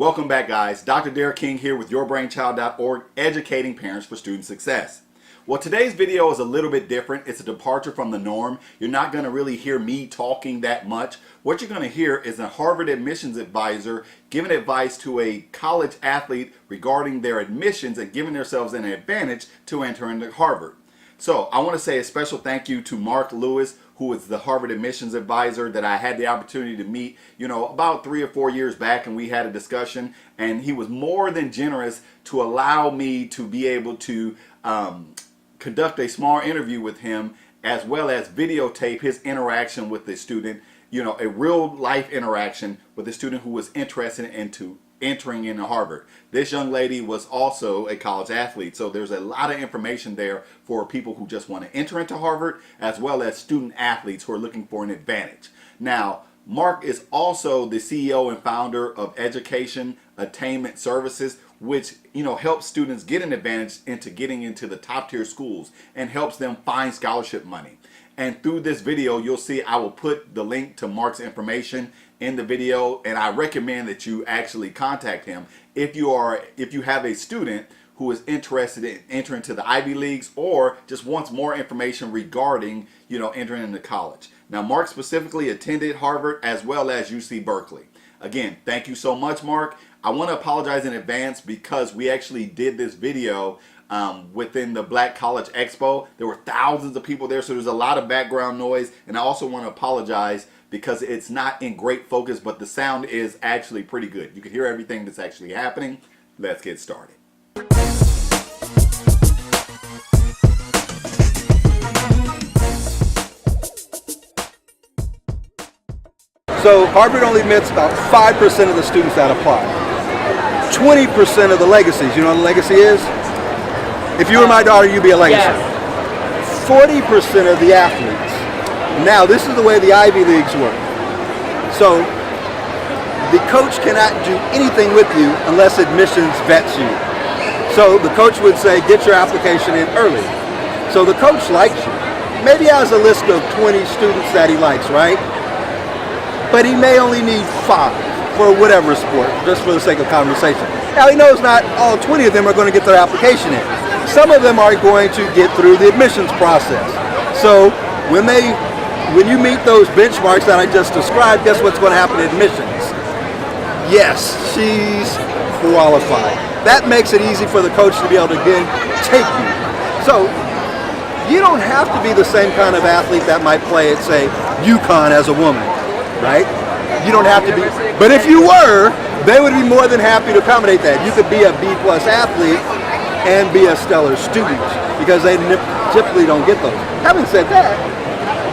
Welcome back, guys. Dr. Derek King here with YourBrainChild.org, educating parents for student success. Well, today's video is a little bit different. It's a departure from the norm. You're not going to really hear me talking that much. What you're going to hear is a Harvard admissions advisor giving advice to a college athlete regarding their admissions and giving themselves an advantage to enter into Harvard. So I want to say a special thank you to Mark Lewis, who is the Harvard admissions advisor that I had the opportunity to meet, about 3 or 4 years back, and we had a discussion, and he was more than generous to allow me to be able to conduct a small interview with him, as well as videotape his interaction with the student, a real life interaction with a student who was interested into entering into Harvard. This young lady was also a college athlete, so there's a lot of information there for people who just want to enter into Harvard, as well as student athletes who are looking for an advantage. Now, Mark is also the CEO and founder of Education Attainment Services, which helps students get an advantage into getting into the top tier schools and helps them find scholarship money. And through this video, you'll see I will put the link to Mark's information in the video, and I recommend that you actually contact him if you have a student who is interested in entering to the Ivy Leagues or just wants more information regarding entering into college. Now, Mark specifically attended Harvard as well as UC Berkeley. Again, thank you so much, Mark. I want to apologize in advance because we actually did this video within the Black College Expo. There were thousands of people there, so there's a lot of background noise, and I also want to apologize because it's not in great focus, but the sound is actually pretty good. You can hear everything that's actually happening. Let's get started. So Harvard only admits about 5% of the students that apply. 20% of the legacies. You know what a legacy is? If you were my daughter, you'd be a legacy. Yes. 40% of the athletes. Now, this is the way the Ivy Leagues work. So the coach cannot do anything with you unless admissions vets you. So the coach would say, get your application in early. So the coach likes you. Maybe he has a list of 20 students that he likes, right? But he may only need 5 for whatever sport, just for the sake of conversation. Now, he knows not all 20 of them are going to get their application in. Some of them are going to get through the admissions process. So when you meet those benchmarks that I just described, guess what's going to happen in admissions? Yes, she's qualified. That makes it easy for the coach to be able to again take you. So you don't have to be the same kind of athlete that might play at, say, UConn as a woman, right? You don't have to be. But if you were, they would be more than happy to accommodate that. You could be a B+ athlete and be a stellar student because they typically don't get those. Having said that,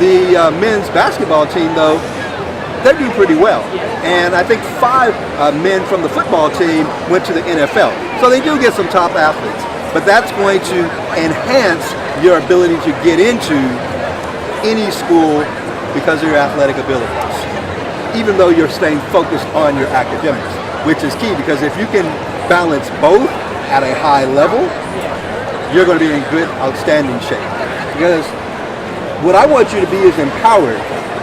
the men's basketball team, though, they're doing pretty well. And I think 5 men from the football team went to the NFL. So they do get some top athletes. But that's going to enhance your ability to get into any school because of your athletic abilities, even though you're staying focused on your academics, which is key because if you can balance both at a high level, you're going to be in good, outstanding shape. Because what I want you to be is empowered.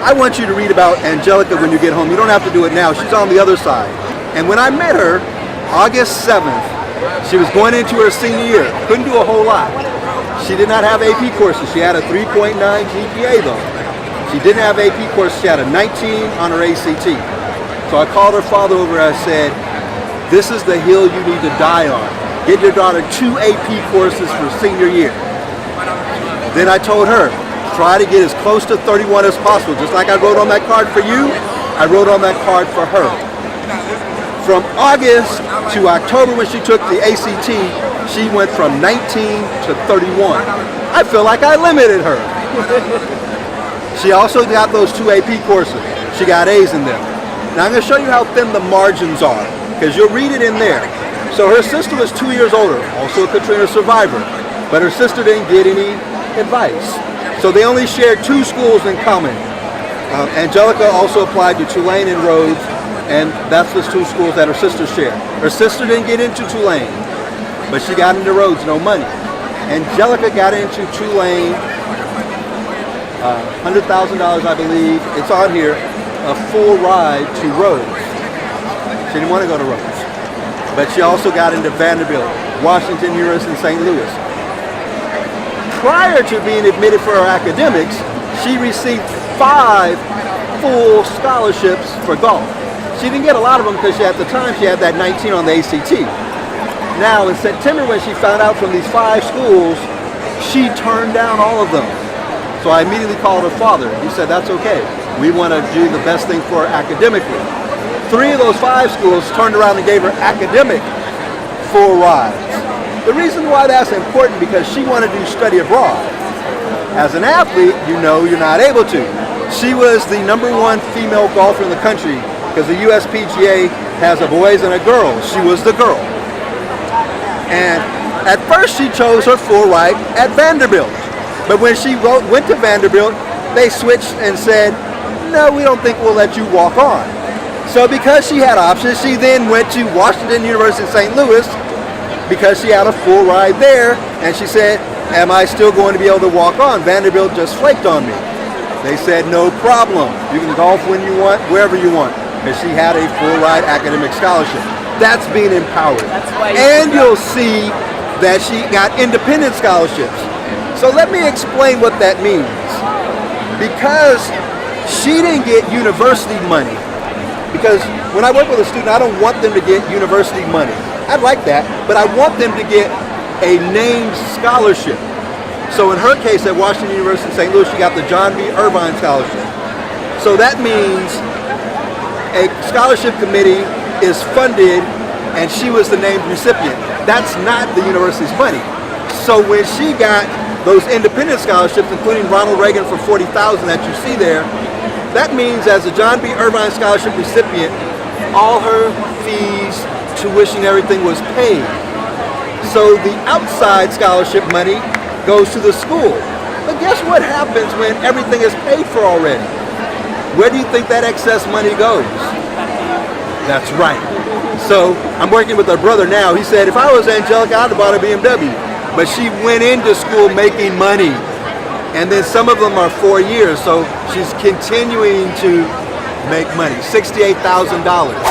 I want you to read about Angelica when you get home. You don't have to do it now. She's on the other side. And when I met her, August 7th, she was going into her senior year. Couldn't do a whole lot. She did not have AP courses. She had a 3.9 GPA though. She didn't have AP courses. She had a 19 on her ACT. So I called her father over and I said, this is the hill you need to die on. Get your daughter 2 AP courses for senior year. Then I told her, try to get as close to 31 as possible. Just like I wrote on that card for you, I wrote on that card for her. From August to October when she took the ACT, she went from 19 to 31. I feel like I limited her. She also got those 2 AP courses. She got A's in them. Now I'm going to show you how thin the margins are, because you'll read it in there. So her sister was 2 years older, also a Katrina survivor, but her sister didn't get any advice. So they only shared 2 schools in common. Angelica also applied to Tulane and Rhodes, and that's the 2 schools that her sister shared. Her sister didn't get into Tulane, but she got into Rhodes, no money. Angelica got into Tulane, $100,000 I believe, it's on here, a full ride to Rhodes. She didn't want to go to Rhodes. but she also got into Vanderbilt, Washington University, and St. Louis. Prior to being admitted for her academics, she received 5 full scholarships for golf. She didn't get a lot of them because at the time she had that 19 on the ACT. Now in September, when she found out from these 5 schools, she turned down all of them. So I immediately called her father. He said, that's okay. We want to do the best thing for her academically. 3 of those 5 schools turned around and gave her academic full rides. The reason why that's important because she wanted to study abroad. As an athlete, you know you're not able to. She was the #1 female golfer in the country because the USPGA has a boys and a girls. She was the girl. And at first she chose her full ride at Vanderbilt. But when she went to Vanderbilt, they switched and said, no, we don't think we'll let you walk on. So because she had options, she then went to Washington University in St. Louis because she had a full ride there. And she said, am I still going to be able to walk on? Vanderbilt just flaked on me. They said, no problem. You can golf when you want, wherever you want. Because she had a full ride academic scholarship. That's being empowered. And you'll see that she got independent scholarships. So let me explain what that means. Because she didn't get university money. Because when I work with a student, I don't want them to get university money. I'd like that, but I want them to get a named scholarship. So in her case at Washington University in St. Louis, she got the John B. Irvine Scholarship. So that means a scholarship committee is funded and she was the named recipient. That's not the university's money. So when she got those independent scholarships, including Ronald Reagan for $40,000 that you see there, that means as a John B. Irvine Scholarship recipient, all her fees, tuition, everything was paid. So the outside scholarship money goes to the school. But guess what happens when everything is paid for already? Where do you think that excess money goes? That's right. So I'm working with her brother now. He said, if I was Angelica, I'd have bought a BMW. But she went into school making money. And then some of them are 4 years, so she's continuing to make money. $68,000.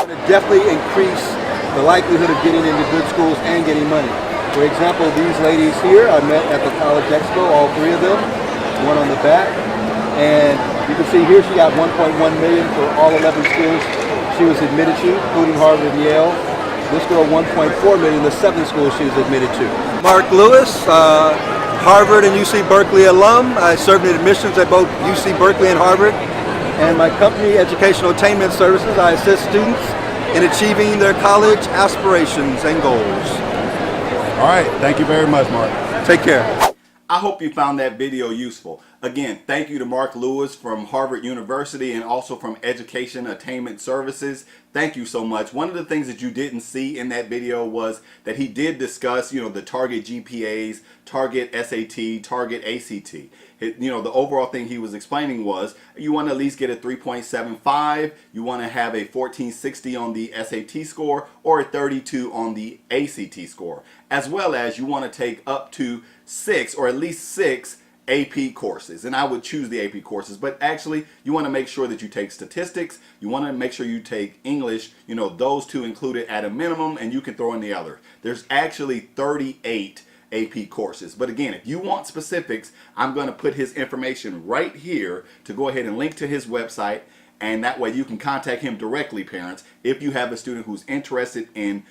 It definitely increase the likelihood of getting into good schools and getting money. For example, these ladies here, I met at the College Expo, all 3 of them, one on the back. And you can see here she got $1.1 million for all 11 schools she was admitted to, including Harvard and Yale. This girl, $1.4 million, the 7 schools she was admitted to. Mark Lewis, Harvard and UC Berkeley alum. I served in admissions at both UC Berkeley and Harvard. And my company, Educational Attainment Services, I assist students in achieving their college aspirations and goals. All right, thank you very much, Mark. Take care. I hope you found that video useful. Again, thank you to Mark Lewis from Harvard University and also from Education Attainment Services. Thank you so much. One of the things that you didn't see in that video was that he did discuss, the target GPAs, target SAT, target ACT. The overall thing he was explaining was you want to at least get a 3.75, you want to have a 1460 on the SAT score or a 32 on the ACT score, as well as you want to take up to 6 or at least 6 AP courses. And I would choose the AP courses, but actually you want to make sure that you take statistics, you want to make sure you take English, those 2 included at a minimum, and you can throw in the other. There's actually 38 AP courses. But again, if you want specifics, I'm going to put his information right here to go ahead and link to his website, and that way you can contact him directly, parents, if you have a student who's interested in,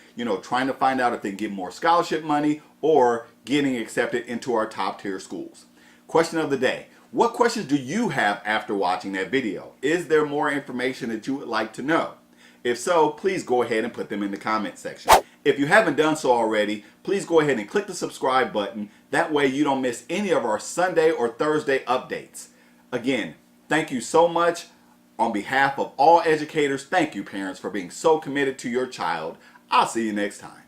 trying to find out if they can get more scholarship money or getting accepted into our top tier schools. Question of the day. What questions do you have after watching that video? Is there more information that you would like to know? If so, please go ahead and put them in the comment section. If you haven't done so already, please go ahead and click the subscribe button. That way you don't miss any of our Sunday or Thursday updates. Again, thank you so much. On behalf of all educators, thank you parents for being so committed to your child. I'll see you next time.